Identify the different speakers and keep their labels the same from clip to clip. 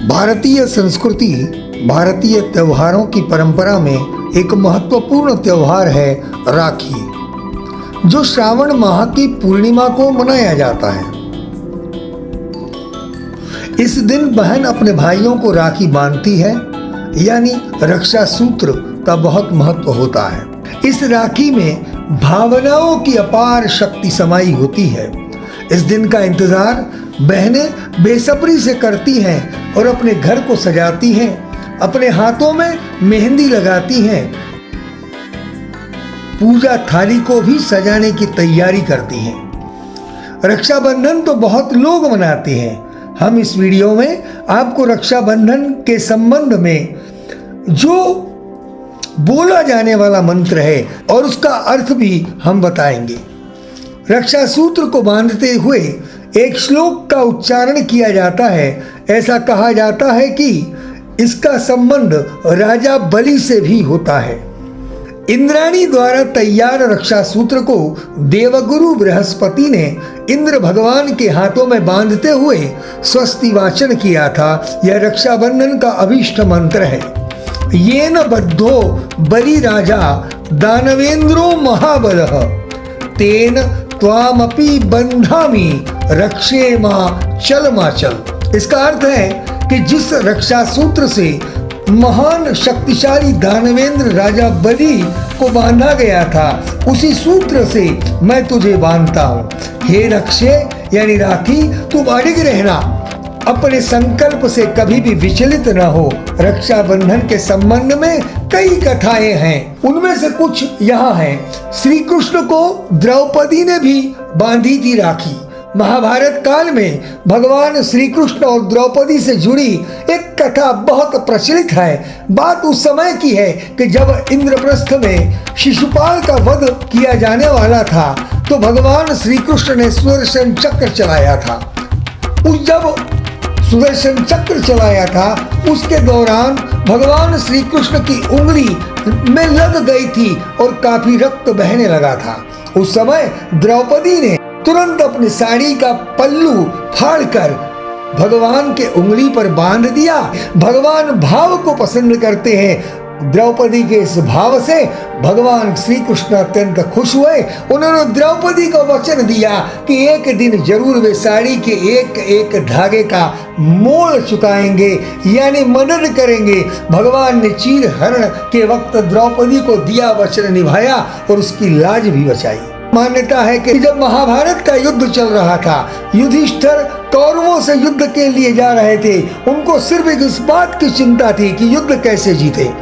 Speaker 1: भारतीय संस्कृति, भारतीय त्योहारों की परंपरा में एक महत्वपूर्ण त्योहार है राखी, जो श्रावण माह की पूर्णिमा को मनाया जाता है। इस दिन बहन अपने भाइयों को राखी बांधती है, यानी रक्षा सूत्र का बहुत महत्व होता है। इस राखी में भावनाओं की अपार शक्ति समाई होती है। इस दिन का इंतजार बहनें बेसब्री से करती हैं और अपने घर को सजाती हैं, अपने हाथों में मेहंदी लगाती हैं, पूजा थाली को भी सजाने की तैयारी करती हैं। रक्षाबंधन तो बहुत लोग मनाते हैं। हम इस वीडियो में आपको रक्षाबंधन के संबंध में जो बोला जाने वाला मंत्र है और उसका अर्थ भी हम बताएंगे। रक्षा सूत्र को बांधते हुए एक श्लोक का उच्चारण किया जाता है। ऐसा कहा जाता है कि इसका संबंध राजा बलि से भी होता है। इंद्राणी द्वारा तैयार रक्षा सूत्र को देवगुरु बृहस्पति ने इंद्र भगवान के हाथों में बांधते हुए स्वस्ति वाचन किया था। यह रक्षाबंधन का अभीष्ट मंत्र है। येन बद्धो बलि राजा दानवेंद्रो महाबलः तेन त्वामपि बंधामि रक्षे मां चल माचल। इसका अर्थ है कि जिस रक्षा सूत्र से महान शक्तिशाली दानवेंद्र राजा बलि को बांधा गया था, उसी सूत्र से मैं तुझे बांधता हूँ। हे रक्षे यानी राखी, तुम अडिग रहना, अपने संकल्प से कभी भी विचलित न हो। रक्षाबंधन के संबंध में कई कथाएं हैं, उनमें से कुछ यहाँ हैं। श्री कृष्ण को द्रौपदी ने भी बांधी थी राखी। महाभारत काल में भगवान श्री कृष्ण और द्रौपदी से जुड़ी एक कथा बहुत प्रचलित है। बात उस समय की है कि जब इंद्रप्रस्थ में शिशुपाल का वध किया जाने वाला था, तो भगवान श्री कृष्ण ने सुदर्शन चक्र चलाया था। जब सुदर्शन चक्र चलाया था, उसके दौरान भगवान श्री कृष्ण की उंगली में लग गई थी और काफी रक्त बहने लगा था। उस समय द्रौपदी ने तुरंत अपनी साड़ी का पल्लू फाड़कर भगवान के उंगली पर बांध दिया। भगवान भाव को पसंद करते हैं। द्रौपदी के इस भाव से भगवान श्री कृष्ण अत्यंत खुश हुए। उन्होंने द्रौपदी को वचन दिया कि एक दिन जरूर वे साड़ी के एक एक धागे का मोल चुकाएंगे, यानी मदद करेंगे। भगवान ने चीर हरण के वक्त द्रौपदी को दिया वचन निभाया और उसकी लाज भी बचाई। मान्यता है कि जब महाभारत का युद्ध चल रहा था, युधिष्ठिर कौरवों से युद्ध के लिए जा रहे थे। उनको सिर्फ इस बात की चिंता थी कि युद्ध कैसे जीते।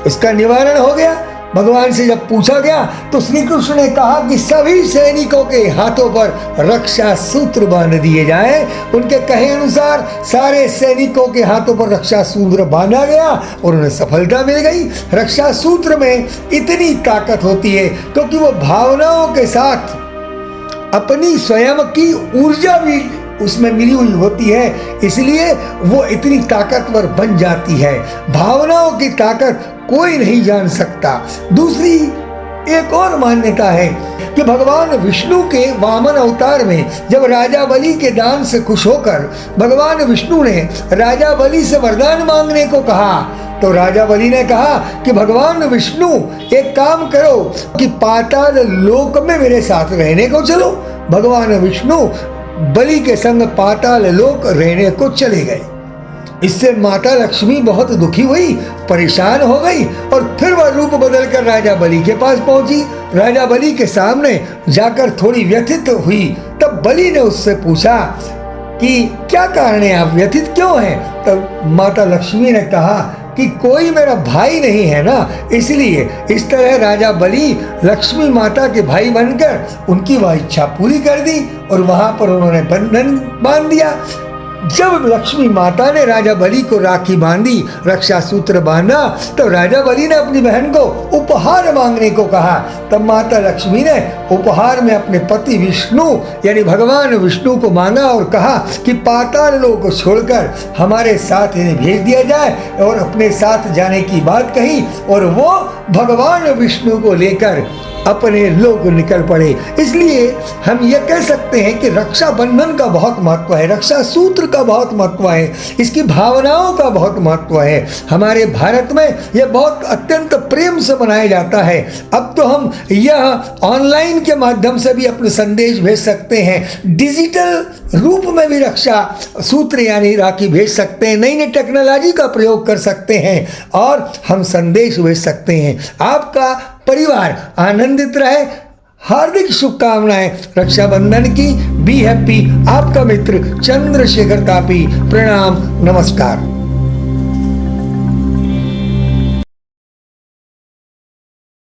Speaker 1: इसका निवारण हो गया। भगवान से जब पूछा गया तो श्री कृष्ण ने कहा कि सभी सैनिकों के हाथों पर रक्षा सूत्र बांध दिए जाएं। उनके कहे अनुसार सारे सैनिकों के हाथों पर रक्षा सूत्र बांधा गया और उन्हें सफलता मिल गई। रक्षा सूत्र में इतनी ताकत होती है क्योंकि वो भावनाओं के साथ अपनी स्वयं की ऊर्जा भी उसमें मिली हुई होती है, इसलिए वो इतनी ताकतवर बन जाती है। भावनाओं की ताकत कोई नहीं जान सकता। दूसरी एक और मान्यता है कि भगवान विष्णु के वामन अवतार में जब राजा बलि के दान से खुश होकर भगवान विष्णु ने राजा बलि से वरदान मांगने को कहा, तो राजा बलि ने कहा कि भगवान विष्णु एक काम करो कि पाताल लोक में मेरे साथ रहने को चलो। भगवान विष्णु बलि के संग पाताल लोक रहने को चले गए। इससे माता लक्ष्मी बहुत दुखी हुई, परेशान हो गई और फिर वह रूप बदलकर राजा बलि के पास पहुंची। राजा बलि के सामने जाकर थोड़ी व्यथित हुई। तब बलि ने उससे पूछा कि क्या कारण है, आप व्यथित क्यों हैं? तब माता लक्ष्मी ने कहा कि कोई मेरा भाई नहीं है ना, इसलिए। इस तरह राजा बलि लक्ष्मी माता के भाई बनकर उनकी वह इच्छा पूरी कर दी और वहां पर उन्होंने बंधन बांध दिया। जब लक्ष्मी माता ने राजा बलि को राखी बांधी, रक्षा सूत्र बांधा, तो राजा बलि ने अपनी बहन को उपहार मांगने को कहा। तब माता लक्ष्मी ने उपहार में अपने पति विष्णु यानी भगवान विष्णु को मांगा और कहा कि पाताल लोक को छोड़कर हमारे साथ इन्हें भेज दिया जाए, और अपने साथ जाने की बात कही और वो भगवान विष्णु को लेकर अपने लोग निकल पड़े। इसलिए हम ये कह सकते हैं कि रक्षाबंधन का बहुत महत्व है, रक्षा सूत्र का बहुत महत्व है, इसकी भावनाओं का बहुत महत्व है। हमारे भारत में यह बहुत अत्यंत प्रेम से मनाया जाता है। अब तो हम यह ऑनलाइन के माध्यम से भी अपने संदेश भेज सकते हैं, डिजिटल रूप में भी रक्षा सूत्र यानी राखी भेज सकते हैं, नई नई टेक्नोलॉजी का प्रयोग कर सकते हैं और हम संदेश भेज सकते हैं। आपका परिवार आनंदित रहे, हार्दिक शुभकामनाएं रक्षाबंधन की। Be happy. आपका मित्र चंद्रशेखर तापी। प्रणाम, नमस्कार।